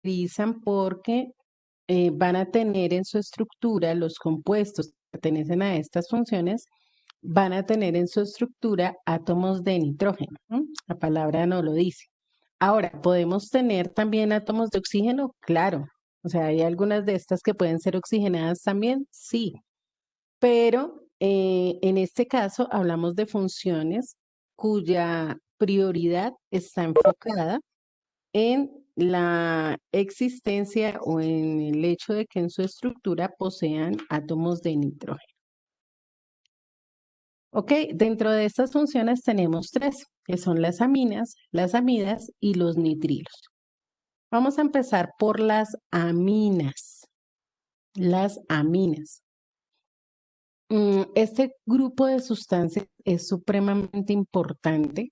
caracterizan porque van a tener en su estructura, los compuestos que pertenecen a estas funciones, van a tener en su estructura átomos de nitrógeno, ¿no? La palabra no lo dice. Ahora, ¿podemos tener también átomos de oxígeno? Claro. O sea, ¿hay algunas de estas que pueden ser oxigenadas también? Sí. Pero en este caso hablamos de funciones cuya prioridad está enfocada en la existencia o en el hecho de que en su estructura posean átomos de nitrógeno. Ok, dentro de estas funciones tenemos tres, que son las aminas, las amidas y los nitrilos. Vamos a empezar por las aminas. Las aminas. Este grupo de sustancias es supremamente importante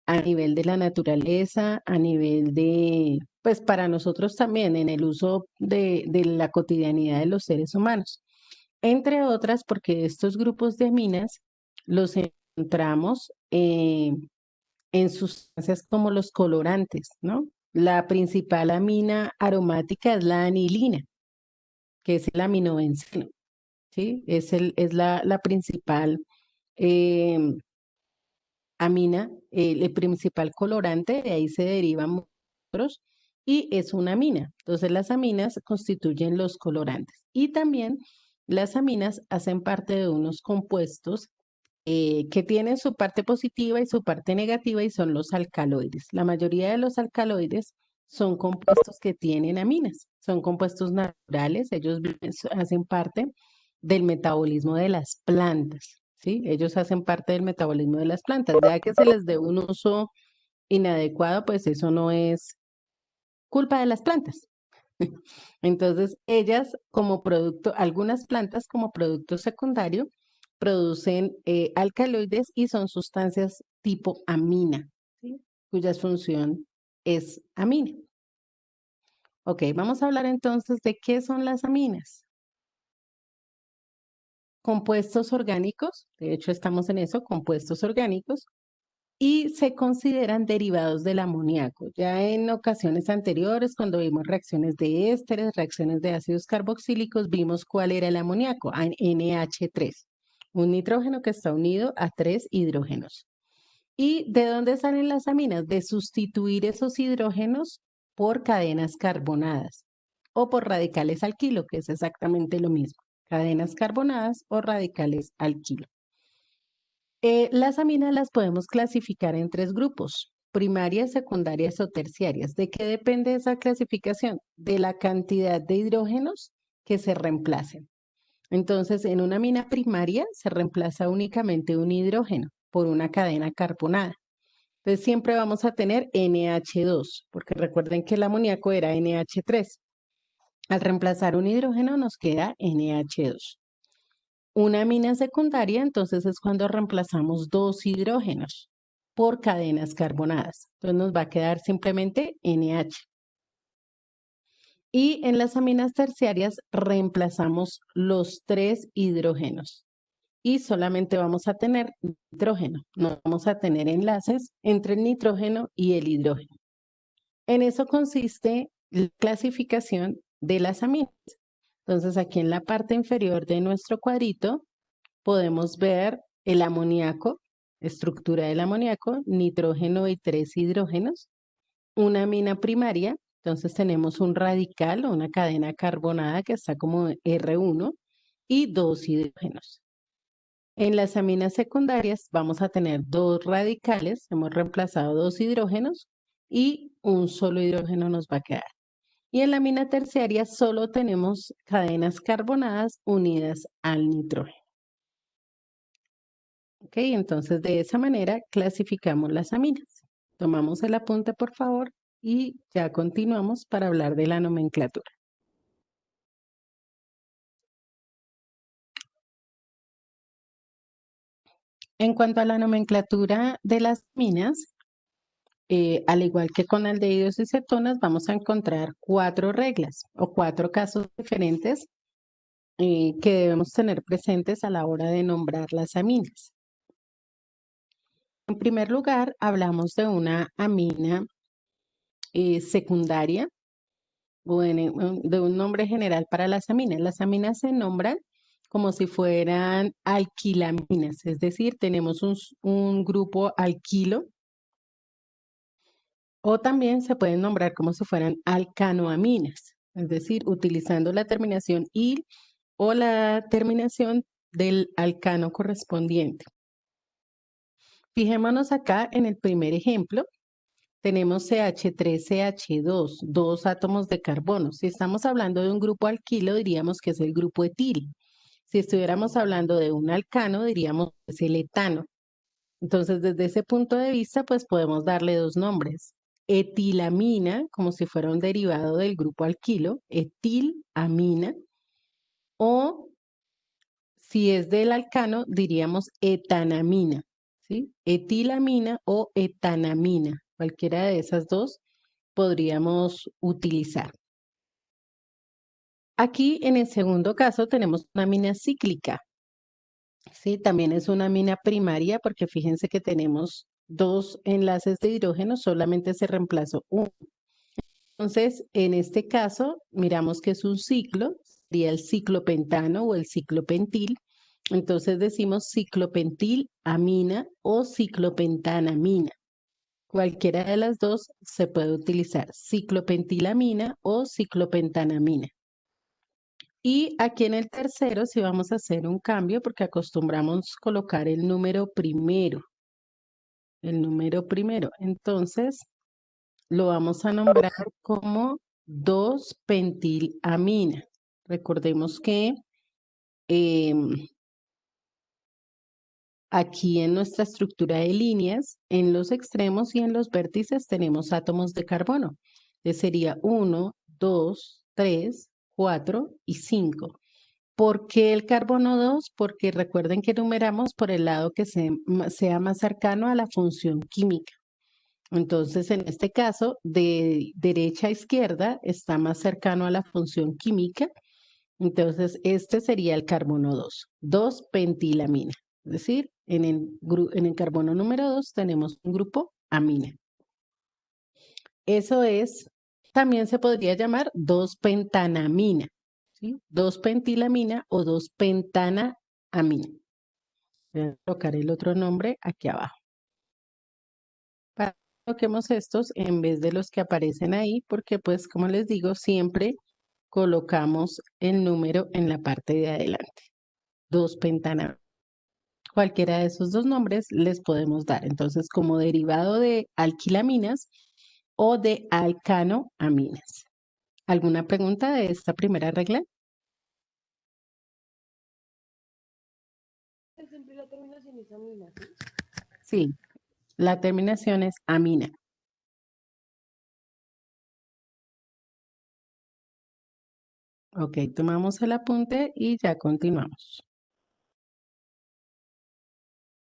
a nivel de la naturaleza, a nivel de, pues para nosotros también en el uso de la cotidianidad de los seres humanos. Entre otras, porque estos grupos de aminas los encontramos en sustancias como los colorantes, ¿no? La principal amina aromática es la anilina, que es el aminobenceno, ¿sí? Es la principal eh, amina, el principal colorante, de ahí se derivan otros, y es una amina. Entonces las aminas constituyen los colorantes. Y también las aminas hacen parte de unos compuestos que tienen su parte positiva y su parte negativa y son los alcaloides. La mayoría de los alcaloides son compuestos que tienen aminas, son compuestos naturales, ellos hacen parte del metabolismo de las plantas, ¿sí? Ellos hacen parte del metabolismo de las plantas. Ya que se les dé un uso inadecuado, pues eso no es culpa de las plantas. Entonces, ellas como producto, algunas plantas como producto secundario, producen alcaloides y son sustancias tipo amina, ¿sí? Cuya función es amina. Ok, vamos a hablar entonces de qué son las aminas. Compuestos orgánicos, de hecho estamos en eso, compuestos orgánicos, y se consideran derivados del amoníaco. Ya en ocasiones anteriores, cuando vimos reacciones de ésteres, reacciones de ácidos carboxílicos, vimos cuál era el amoníaco, NH3, un nitrógeno que está unido a tres hidrógenos. ¿Y de dónde salen las aminas? De sustituir esos hidrógenos por cadenas carbonadas o por radicales alquilo, que es exactamente lo mismo, cadenas carbonadas o radicales alquilo. Las aminas las podemos clasificar en tres grupos, primarias, secundarias o terciarias. ¿De qué depende esa clasificación? De la cantidad de hidrógenos que se reemplacen. Entonces, en una amina primaria se reemplaza únicamente un hidrógeno por una cadena carbonada. Entonces, siempre vamos a tener NH2, porque recuerden que el amoníaco era NH3. Al reemplazar un hidrógeno nos queda NH2. Una amina secundaria, entonces es cuando reemplazamos dos hidrógenos por cadenas carbonadas. Entonces nos va a quedar simplemente NH. Y en las aminas terciarias reemplazamos los tres hidrógenos y solamente vamos a tener nitrógeno. No vamos a tener enlaces entre el nitrógeno y el hidrógeno. En eso consiste la clasificación de las aminas. Entonces aquí en la parte inferior de nuestro cuadrito podemos ver el amoníaco, estructura del amoníaco, nitrógeno y tres hidrógenos, una amina primaria, entonces tenemos un radical o una cadena carbonada que está como R1 y dos hidrógenos. En las aminas secundarias vamos a tener dos radicales, hemos reemplazado dos hidrógenos y un solo hidrógeno nos va a quedar. Y en la amina terciaria solo tenemos cadenas carbonadas unidas al nitrógeno. Ok, entonces de esa manera clasificamos las aminas. Tomamos el apunte, por favor, y ya continuamos para hablar de la nomenclatura. En cuanto a la nomenclatura de las aminas, al igual que con aldehídos y cetonas, vamos a encontrar cuatro reglas o cuatro casos diferentes que debemos tener presentes a la hora de nombrar las aminas. En primer lugar, hablamos de una amina secundaria o de un nombre general para las aminas. Las aminas se nombran como si fueran alquilaminas, es decir, tenemos un grupo alquilo, o también se pueden nombrar como si fueran alcanoaminas, es decir, utilizando la terminación il o la terminación del alcano correspondiente. Fijémonos acá en el primer ejemplo. Tenemos CH3CH2, dos átomos de carbono. Si estamos hablando de un grupo alquilo, diríamos que es el grupo etil. Si estuviéramos hablando de un alcano, diríamos que es el etano. Entonces, desde ese punto de vista, pues podemos darle dos nombres. Etilamina, como si fuera un derivado del grupo alquilo, etilamina, o si es del alcano, diríamos etanamina, ¿sí? Etilamina o etanamina, cualquiera de esas dos podríamos utilizar. Aquí en el segundo caso tenemos una amina cíclica, ¿sí? También es una amina primaria porque fíjense que tenemos dos enlaces de hidrógeno, solamente se reemplazó uno. Entonces, en este caso, miramos que es un ciclo, sería el ciclopentano o el ciclopentil. Entonces decimos ciclopentil amina o ciclopentanamina. Cualquiera de las dos se puede utilizar, ciclopentilamina o ciclopentanamina. Y aquí en el tercero sí vamos a hacer un cambio porque acostumbramos colocar el número primero. El número primero. Entonces lo vamos a nombrar como 2-pentilamina. Recordemos que aquí en nuestra estructura de líneas, en los extremos y en los vértices tenemos átomos de carbono. Sería 1, 2, 3, 4 y 5. ¿Por qué el carbono 2? Porque recuerden que numeramos por el lado que sea más cercano a la función química. Entonces, en este caso, de derecha a izquierda está más cercano a la función química. Entonces, este sería el carbono 2, 2-pentilamina. Es decir, en el carbono número 2 tenemos un grupo amina. Eso es, también se podría llamar 2-pentanamina, ¿sí? 2-pentilamina o 2-pentanaamina. Voy a colocar el otro nombre aquí abajo. Para que coloquemos estos en vez de los que aparecen ahí, porque pues como les digo, siempre colocamos el número en la parte de adelante. 2-pentanamina. Cualquiera de esos dos nombres les podemos dar. Entonces, como derivado de alquilaminas o de alcanoaminas. ¿Alguna pregunta de esta primera regla? Siempre la terminación es amina, ¿sí? Sí, la terminación es amina. Ok, tomamos el apunte y ya continuamos.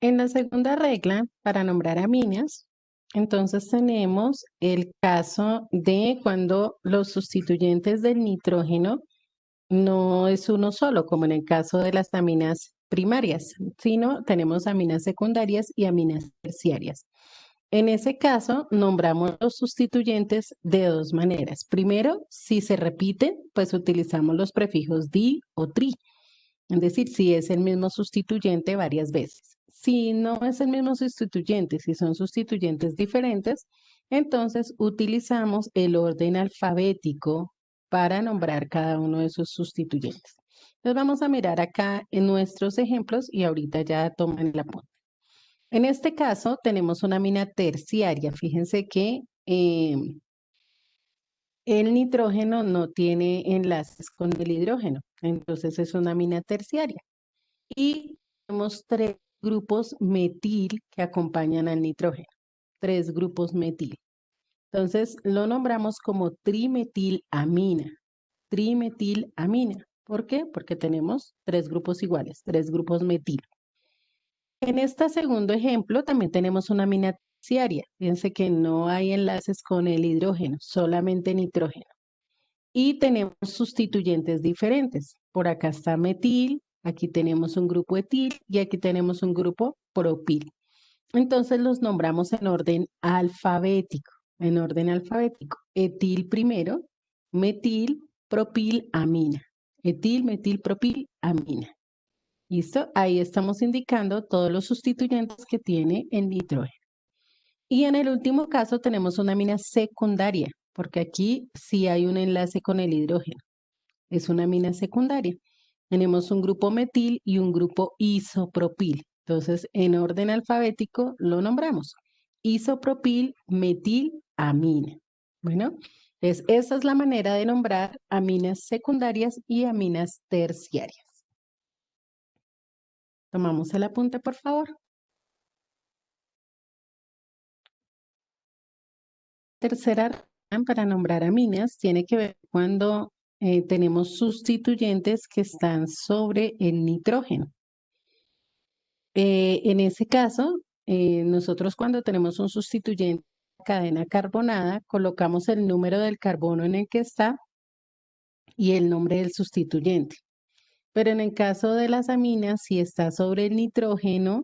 En la segunda regla, para nombrar aminas, entonces tenemos el caso de cuando los sustituyentes del nitrógeno no es uno solo, como en el caso de las aminas primarias, sino tenemos aminas secundarias y aminas terciarias. En ese caso, nombramos los sustituyentes de dos maneras. Primero, si se repiten, pues utilizamos los prefijos di o tri. Es decir, si es el mismo sustituyente varias veces. Si no es el mismo sustituyente, si son sustituyentes diferentes, entonces utilizamos el orden alfabético para nombrar cada uno de sus sustituyentes. Entonces vamos a mirar acá en nuestros ejemplos y ahorita ya toman la punta. En este caso tenemos una amina terciaria. Fíjense que el nitrógeno no tiene enlaces con el hidrógeno, entonces es una amina terciaria. Y tenemos tres grupos metil que acompañan al nitrógeno, tres grupos metil. Entonces lo nombramos como trimetilamina, trimetilamina. ¿Por qué? Porque tenemos tres grupos iguales, tres grupos metil. En este segundo ejemplo también tenemos una amina terciaria. Fíjense que no hay enlaces con el hidrógeno, solamente nitrógeno. Y tenemos sustituyentes diferentes. Por acá está metil, aquí tenemos un grupo etil y aquí tenemos un grupo propil. Entonces los nombramos en orden alfabético, en orden alfabético. Etil primero, metilpropilamina. Etil, metilpropilamina. ¿Listo? Ahí estamos indicando todos los sustituyentes que tiene el nitrógeno. Y en el último caso tenemos una amina secundaria, porque aquí sí hay un enlace con el hidrógeno. Es una amina secundaria. Tenemos un grupo metil y un grupo isopropil. Entonces, en orden alfabético lo nombramos. Isopropil metilamina. Bueno, entonces esa es la manera de nombrar aminas secundarias y aminas terciarias. Tomamos el apunte, por favor. Tercera regla para nombrar aminas tiene que ver cuando tenemos sustituyentes que están sobre el nitrógeno. En ese caso, nosotros cuando tenemos un sustituyente de cadena carbonada, colocamos el número del carbono en el que está y el nombre del sustituyente. Pero en el caso de las aminas, si está sobre el nitrógeno,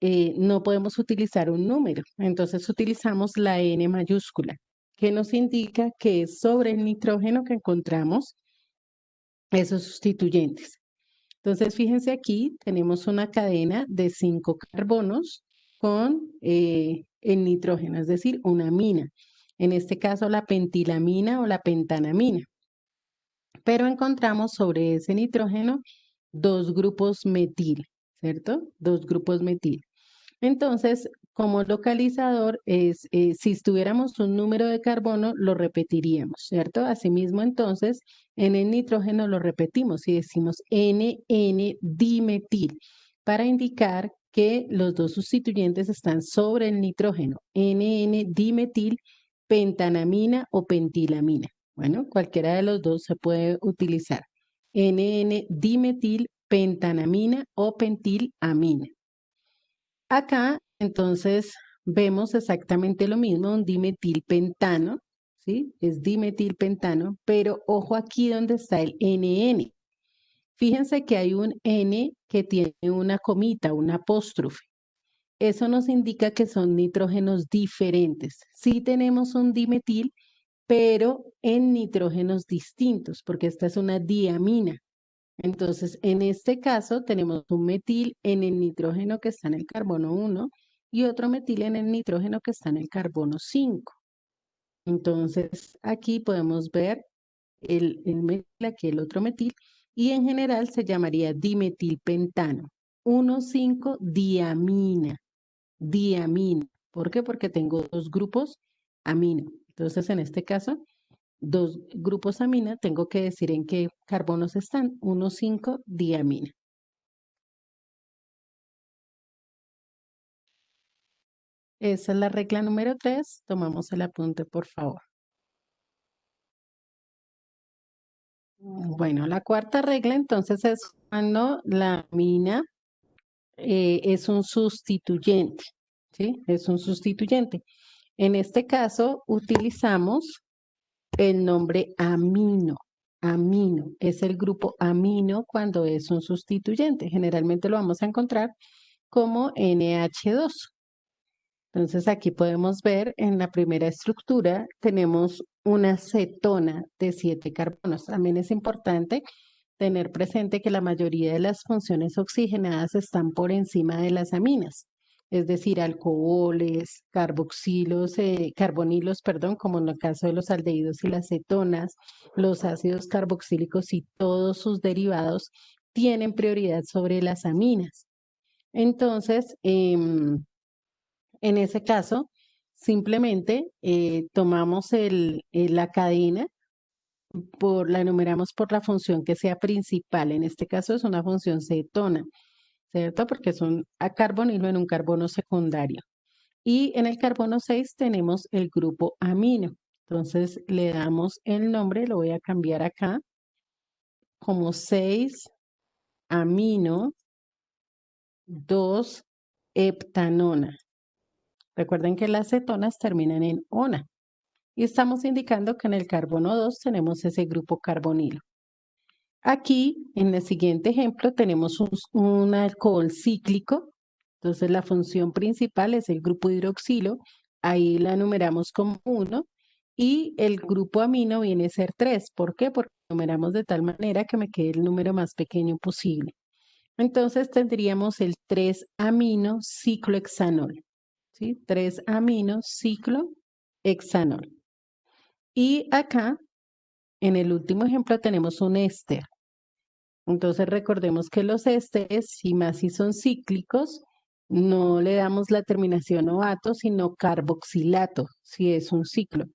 no podemos utilizar un número. Entonces utilizamos la N mayúscula, que nos indica que es sobre el nitrógeno que encontramos esos sustituyentes. Entonces, fíjense aquí, tenemos una cadena de 5 carbonos con el nitrógeno, es decir, una amina. En este caso, la pentilamina o la pentanamina. Pero encontramos sobre ese nitrógeno 2 grupos metil, ¿cierto? 2 grupos metil. Entonces, como localizador, si estuviéramos un número de carbono, lo repetiríamos, ¿cierto? Asimismo, entonces, en el nitrógeno lo repetimos y decimos NN-dimetil para indicar que los dos sustituyentes están sobre el nitrógeno, NN-dimetil, pentanamina o pentilamina. Bueno, cualquiera de los dos se puede utilizar. NN-dimetil, pentanamina o pentilamina. Acá, entonces, vemos exactamente lo mismo, un dimetilpentano, ¿sí? Es dimetilpentano, pero ojo aquí donde está el NN. Fíjense que hay un N que tiene una comita, un apóstrofe. Eso nos indica que son nitrógenos diferentes. Sí tenemos un dimetil, pero en nitrógenos distintos, porque esta es una diamina. Entonces, en este caso tenemos un metil en el nitrógeno que está en el carbono 1 y otro metil en el nitrógeno que está en el carbono 5. Entonces, aquí podemos ver el metil, aquí el otro metil, y en general se llamaría dimetilpentano. 1,5-diamina. Diamina. ¿Por qué? Porque tengo 2 grupos amino. Entonces, en este caso, 2 grupos amina, tengo que decir en qué carbonos están. 1,5-diamina. Esa es la regla número 3. Tomamos el apunte, por favor. Bueno, la cuarta regla entonces es cuando la amina es un sustituyente, ¿sí? Es un sustituyente. En este caso utilizamos el nombre amino. Amino es el grupo amino cuando es un sustituyente. Generalmente lo vamos a encontrar como NH2. Entonces aquí podemos ver en la primera estructura tenemos una cetona de 7 carbonos. También es importante tener presente que la mayoría de las funciones oxigenadas están por encima de las aminas, es decir, alcoholes, carboxilos, carbonilos, perdón, como en el caso de los aldehídos y las cetonas, los ácidos carboxílicos y todos sus derivados tienen prioridad sobre las aminas. Entonces, en ese caso, simplemente tomamos la cadena, la enumeramos por la función que sea principal. En este caso es una función cetona, ¿cierto? Porque es un acarbonilo en un carbono secundario. Y en el carbono 6 tenemos el grupo amino. Entonces le damos el nombre, lo voy a cambiar acá, como 6-amino 2-heptanona. Recuerden que las cetonas terminan en ona. Y estamos indicando que en el carbono 2 tenemos ese grupo carbonilo. Aquí, en el siguiente ejemplo, tenemos un alcohol cíclico. Entonces, la función principal es el grupo hidroxilo. Ahí la numeramos como 1. y el grupo amino viene a ser 3. ¿Por qué? Porque numeramos de tal manera que me quede el número más pequeño posible. Entonces tendríamos el 3-amino ciclohexanol, ¿sí? 3-amino ciclohexanol. Y acá, en el último ejemplo, tenemos un éster. Entonces recordemos que los ésteres, si más si son cíclicos, no le damos la terminación oato, sino carboxilato, si es un ciclo.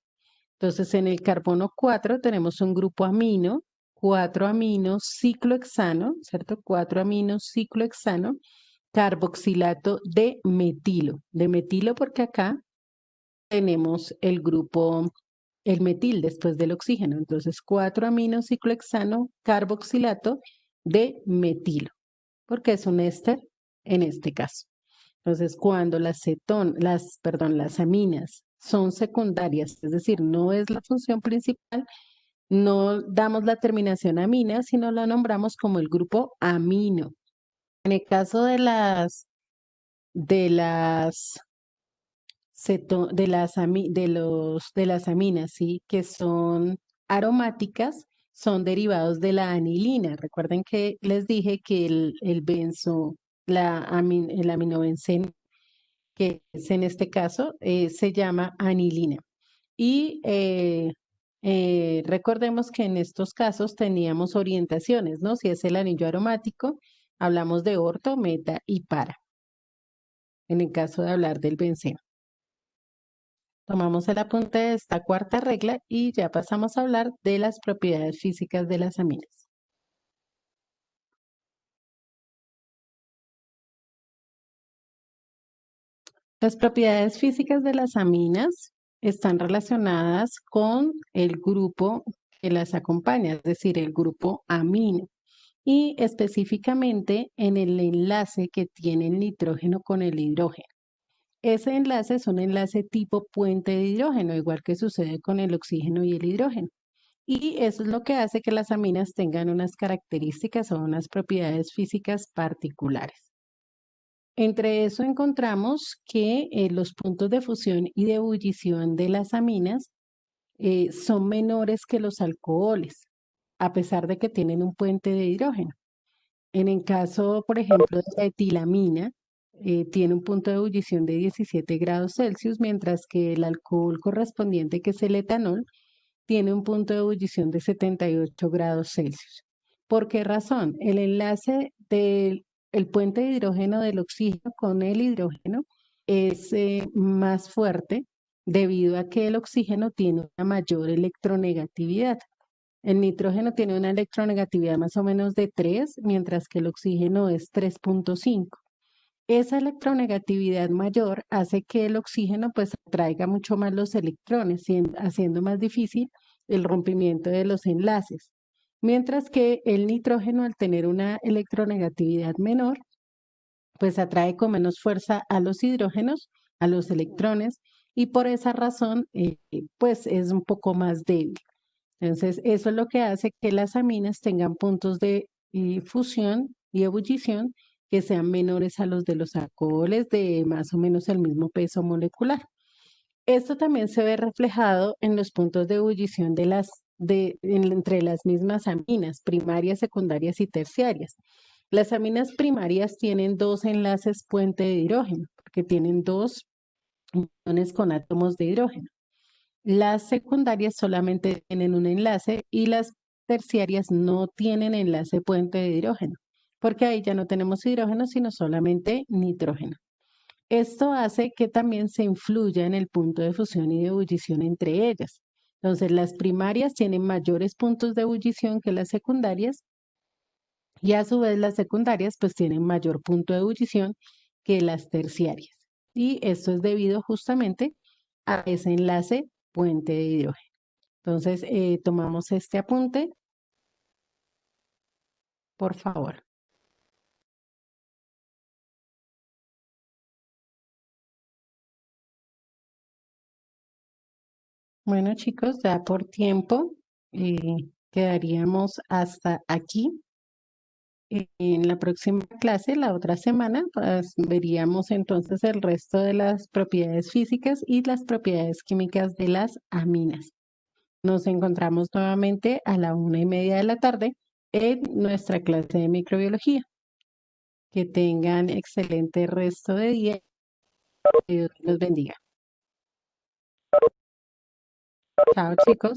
Entonces en el carbono 4 tenemos un grupo amino, 4-amino ciclohexano, ¿cierto? 4-amino ciclohexano, carboxilato de metilo porque acá tenemos el grupo, el metil después del oxígeno. Entonces 4-amino ciclohexano, carboxilato de metilo, porque es un éster en este caso. Entonces, cuando las aminas son secundarias, es decir, no es la función principal, no damos la terminación amina, sino la nombramos como el grupo amino. En el caso de las de las aminas, ¿sí? Que son aromáticas, son derivados de la anilina. Recuerden que les dije que el benzo, el aminobenceno, que es en este caso, se llama anilina. Y recordemos que en estos casos teníamos orientaciones, ¿no? Si es el anillo aromático, hablamos de orto, meta y para, en el caso de hablar del benceno. Tomamos el apunte de esta cuarta regla y ya pasamos a hablar de las propiedades físicas de las aminas. Las propiedades físicas de las aminas están relacionadas con el grupo que las acompaña, es decir, el grupo amino, y específicamente en el enlace que tiene el nitrógeno con el hidrógeno. Ese enlace es un enlace tipo puente de hidrógeno, igual que sucede con el oxígeno y el hidrógeno. Y eso es lo que hace que las aminas tengan unas características o unas propiedades físicas particulares. Entre eso encontramos que los puntos de fusión y de ebullición de las aminas son menores que los alcoholes, a pesar de que tienen un puente de hidrógeno. En el caso, por ejemplo, de la etilamina, tiene un punto de ebullición de 17 grados Celsius, mientras que el alcohol correspondiente, que es el etanol, tiene un punto de ebullición de 78 grados Celsius. ¿Por qué razón? El enlace del puente de hidrógeno del oxígeno con el hidrógeno es más fuerte debido a que el oxígeno tiene una mayor electronegatividad. El nitrógeno tiene una electronegatividad más o menos de 3, mientras que el oxígeno es 3.5. Esa electronegatividad mayor hace que el oxígeno pues atraiga mucho más los electrones, haciendo más difícil el rompimiento de los enlaces. Mientras que el nitrógeno, al tener una electronegatividad menor, pues atrae con menos fuerza a los hidrógenos, a los electrones, y por esa razón pues es un poco más débil. Entonces, eso es lo que hace que las aminas tengan puntos de fusión y ebullición que sean menores a los de los alcoholes de más o menos el mismo peso molecular. Esto también se ve reflejado en los puntos de ebullición entre las mismas aminas, primarias, secundarias y terciarias. Las aminas primarias tienen dos enlaces puente de hidrógeno, porque tienen dos uniones con átomos de hidrógeno. Las secundarias solamente tienen un enlace y las terciarias no tienen enlace puente de hidrógeno, porque ahí ya no tenemos hidrógeno, sino solamente nitrógeno. Esto hace que también se influya en el punto de fusión y de ebullición entre ellas. Entonces, las primarias tienen mayores puntos de ebullición que las secundarias y a su vez las secundarias pues tienen mayor punto de ebullición que las terciarias. Y esto es debido justamente a ese enlace puente de hidrógeno. Entonces, tomamos este apunte, por favor. Bueno, chicos, ya por tiempo quedaríamos hasta aquí. En la próxima clase, la otra semana, pues, veríamos entonces el resto de las propiedades físicas y las propiedades químicas de las aminas. Nos encontramos nuevamente a la 1:30 de la tarde en nuestra clase de microbiología. Que tengan excelente resto de día. Que Dios los bendiga. Chao, chicos.